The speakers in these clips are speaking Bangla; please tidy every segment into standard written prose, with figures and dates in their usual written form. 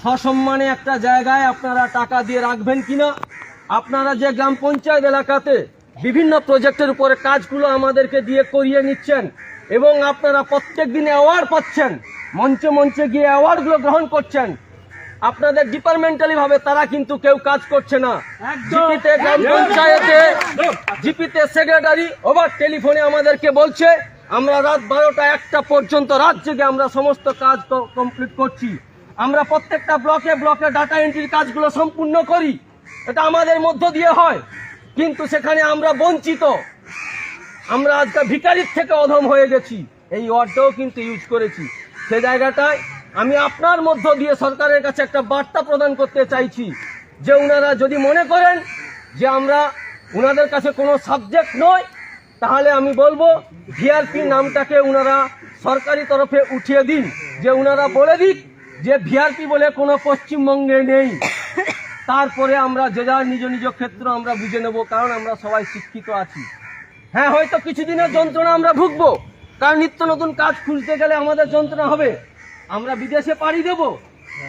সসম্মানে একটা জায়গায় আপনারা টাকা দিয়ে রাখবেন কিনা। আপনারা যে গ্রাম পঞ্চায়েত এলাকাতে বিভিন্ন প্রজেক্টের উপরে কাজগুলো আমাদেরকে দিয়ে করিয়ে নিচ্ছেন এবং আপনারা প্রত্যেক দিন অ্যাওয়ার্ড পাচ্ছেন, মঞ্চে মঞ্চে গিয়ে অ্যাওয়ার্ডগুলো গ্রহণ করছেন, আপনাদের ডিপার্টমেন্টালি ভাবে তারা কিন্তু কেউ কাজ করছে না। জিপিতে গ্রাম পঞ্চায়েতে জিপিতে সেক্রেটারি ওভার টেলিফোনে আমাদেরকে বলছে আমরা রাত 12টা 1টা পর্যন্ত রাত জেগে আমরা সমস্ত কাজ কমপ্লিট করছি। আমরা প্রত্যেকটা ব্লকে ব্লকে ডাটা এন্ট্রির কাজগুলো সম্পূর্ণ করি, এটা আমাদের মধ্য দিয়ে হয়, কিন্তু সেখানে আমরা বঞ্চিত। আমরা আজকে ভিখারির থেকে অধম হয়ে গেছি, এই ওয়ার্ডটাও কিন্তু ইউজ করেছি। সে জায়গাটায় আমি আপনার মধ্য দিয়ে সরকারের কাছে একটা বার্তা প্রদান করতে চাইছি যে উনারা যদি মনে করেন যে আমরা উনাদের কাছে কোনো সাবজেক্ট নয়, তাহলে আমি বলবো ভিআরপি নামটাকে উনারা সরকারি তরফে উঠিয়ে দিন, যে উনারা বলে দিক যে ভিআরপি বলে কোনো পশ্চিমবঙ্গে নেই। তারপরে আমরা যে যার নিজ নিজ ক্ষেত্র আমরা বুঝে নেব, কারণ আমরা সবাই শিক্ষিত আছি। হ্যাঁ, হয়তো কিছুদিনের যন্ত্রণা আমরা ভুগবো, কারণ নিত্য নতুন কাজ খুঁজতে গেলে আমাদের যন্ত্রণা হবে। আমরা বিদেশে পাড়ি দেব,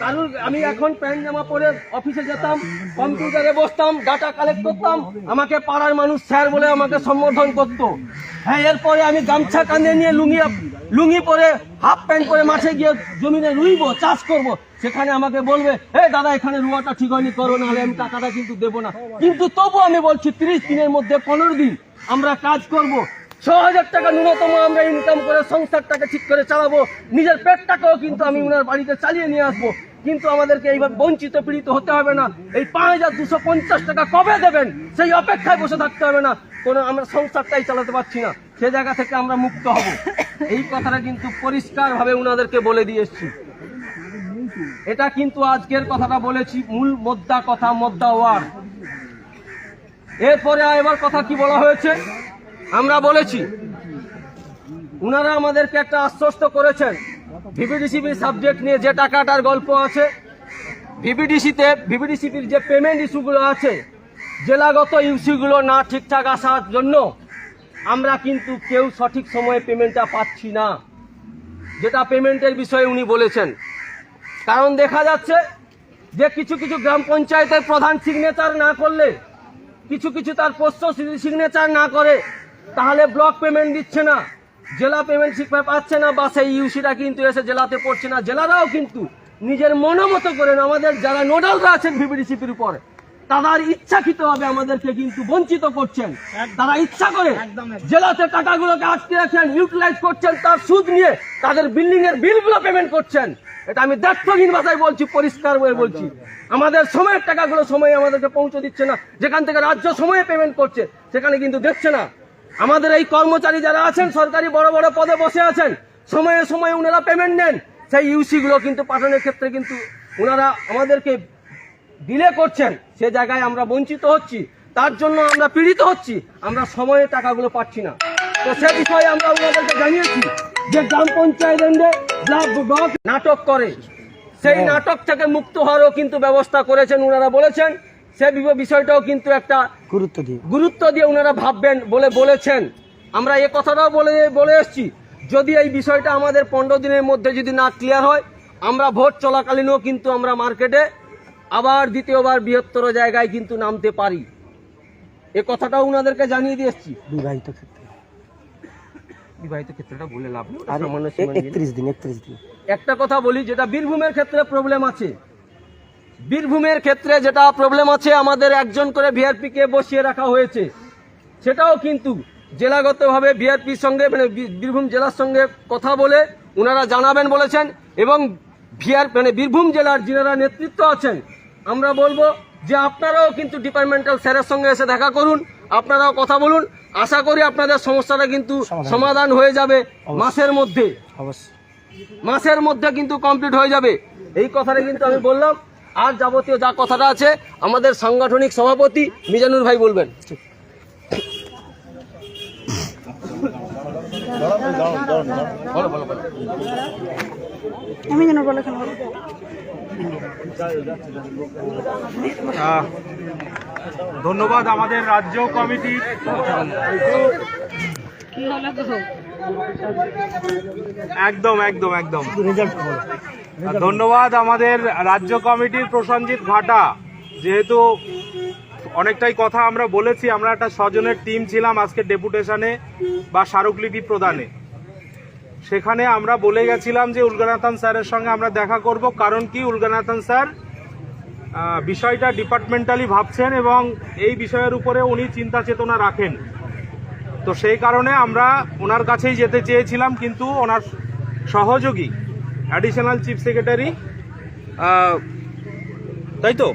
কারণ আমি এখন প্যান্ট জামা পরে অফিসে যেতাম, কম্পিউটারে বসতাম, ডাটা কালেক্ট করতাম, আমাকে পাড়ার মানুষ স্যার বলে আমাকে সম্বোধন করতো। হ্যাঁ, এরপরে আমি গামছা কাঁধে নিয়ে লুঙ্গি পরে হাফ প্যান্ট পরে মাঠে গিয়ে জমিনে রুইবো, চাষ করব, সেখানে আমাকে বলবে দাদা এখানে রুয়াটা ঠিক হয়নি, করো, নাহলে আমি টাকাটা কিন্তু দেবো না। কিন্তু তবু আমি বলছি 30 দিনের মধ্যে 15 দিন আমরা কাজ করব, 6,000 টাকা ন্যূনতম আমরা ইনকাম করে সংসারটাকে ঠিক করে চালাবো, নিজের পেটটাকেও কিন্তু আমি উনার বাড়িতে চালিয়ে নিয়ে আসবো। কিন্তু আমাদেরকে এইভাবে বঞ্চিত পীড়িত হতে হবে না। এই 5,250 টাকা কবে দেবেন সেই অপেক্ষায় বসে থাকতে হবে না, কোনো আমরা সংসারটাই চালাতে পারছি না, সে জায়গা থেকে আমরা মুক্ত হব। এই কথাটা কিন্তু পরিষ্কারভাবে উনাদেরকে বলে দিয়ে এসছি। এটা কিন্তু আজকের কথাটা বলেছি, মূল মোদ্দা কথা, মোদ্দা ওয়ার্ড। এরপরে এবার কথা কি বলা হয়েছে আমরা বলেছি, উনারা আমাদেরকে একটা আশ্বস্ত করেছেন ভিভিডিসিপি সাবজেক্ট নিয়ে যে টাকাটার গল্প আছে, ভিভিডিসিপির যে পেমেন্ট ইস্যুগুলো আছে, জেলাগত ইস্যুগুলো না ঠিকঠাক আসার জন্য আমরা কিন্তু কেউ সঠিক সময়ে পেমেন্টটা পাচ্ছি না, যেটা পেমেন্টের বিষয়ে উনি বলেছেন। কারণ দেখা যাচ্ছে যে কিছু কিছু গ্রাম পঞ্চায়েতের প্রধান সিগনেচার না করলে, কিছু কিছু তার পোস্ট সিগনেচার না করে, তাহলে ব্লক পেমেন্ট দিচ্ছে না, জেলা পেমেন্ট পাচ্ছে না, বা সেই ইউসিটা কিন্তু এসে জেলাতে পড়ছে না। জেলারাও কিন্তু নিজের মনোমতো করেন, আমাদের যারা নোডালরা আছেন ভিভিডিসিপির উপর, তাদের ইচ্ছাকৃতভাবে আমাদেরকে কিন্তু বঞ্চিত করছেন। তারা ইচ্ছা করে জেলাতে টাকাগুলোকে আটকে রাখছেন, ইউটিলাইজ করছেন, তার সুদ নিয়ে তাদের বিল্ডিং এর বিলগুলো পেমেন্ট করছেন। এটা আমি দায়িত্বহীন ভাষায় বলছি, পরিষ্কার হয়ে বলছি। আমাদের সময়ের টাকাগুলো সময়ে আমাদেরকে পৌঁছে দিচ্ছে না, যেখান থেকে রাজ্য সময়ে পেমেন্ট করছে সেখানে কিন্তু দেখছে না। আমাদের এই কর্মচারী যারা আছেন সরকারি বড় বড় পদে বসে আছেন, সময়ে সময়ে ওনারা পেমেন্ট নেন, সেই ইউসি গুলো কিন্তু পাঠানোর ক্ষেত্রে কিন্তু ওনারা আমাদেরকে ডিলে করছেন, সে জায়গায় আমরা বঞ্চিত হচ্ছি, তার জন্য আমরা পীড়িত হচ্ছি, আমরা সময়ে টাকাগুলো পাচ্ছি না। তো সে বিষয়ে আমরা ওনাদেরকে জানিয়েছি যে গ্রাম পঞ্চায়েত নাটক করে, সেই নাটক থেকে মুক্ত হওয়ারও কিন্তু ব্যবস্থা করেছেন। ওনারা বলেছেন সে বিষয়টাও কিন্তু একটা গুরুত্ব দিয়ে ওনারা ভাববেন বলে বলেছেন। আমরা এ কথাটাও বলে এসছি, যদি এই বিষয়টা আমাদের 15 দিনের মধ্যে যদি না ক্লিয়ার হয়, আমরা ভোট চলাকালীনও কিন্তু আমরা মার্কেটে আবার দ্বিতীয়বার বৃহত্তর জায়গায় কিন্তু নামতে পারি, এ কথাটাও ওনাদেরকে জানিয়ে দিয়ে এসছি। বিবাহিত ক্ষেত্রটা বলে লাভ নেই, 31 দিন। একটা কথা বলি, যেটা বীরভূমের ক্ষেত্রে প্রবলেম আছে, বীরভূমের ক্ষেত্রে যেটা প্রবলেম আছে, আমাদের একজন করে ভিআরপি কে বসিয়ে রাখা হয়েছে, সেটাও কিন্তু জেলাগতভাবে ভিআরপির সঙ্গে মানে বীরভূম জেলার সঙ্গে কথা বলে ওনারা জানাবেন বলেছেন। এবং বীরভূম জেলার যারা নেতৃত্ব আছেন, আমরা বলবো যে আপনারাও কিন্তু ডিপার্টমেন্টাল স্যারের সঙ্গে এসে দেখা করুন, আপনারাও কথা বলুন, আশা করি আপনাদের সমস্যাটা কিন্তু সমাধান হয়ে যাবে মাসের মধ্যে কিন্তু কমপ্লিট হয়ে যাবে। এই কথাটা কিন্তু আমি বললাম। আর যাবতীয় যা কথাটা আছে আমাদের সাংগঠনিক সভাপতি মিজানুর ভাই বলবেন। ধন্যবাদ আমাদের রাজ্য কমিটি একদম একদম একদম ধন্যবাদ আমাদের রাজ্য কমিটির প্রসেনজিৎ ঘাটা। যেহেতু অনেকটাই কথা আমরা বলেছি, আমরা একটা স্বজনের টিম ছিলাম আজকে ডেপুটেশনে বা স্মারকলিপি প্রদানে। সেখানে আমরা বলে গেছিলাম যে উলগানাথন স্যারের সঙ্গে আমরা দেখা করব, কারণ কি উলগানাথন স্যার বিষয়টা ডিপার্টমেন্টালি ভাবছেন এবং এই বিষয়ের উপরে উনি চিন্তা চেতনা রাখেন। তো সেই কারণে আমরা ওনার কাছেই যেতে চেয়েছিলাম, কিন্তু ওনার সহযোগী অ্যাডিশনাল চিফ সেক্রেটারি, তাই তো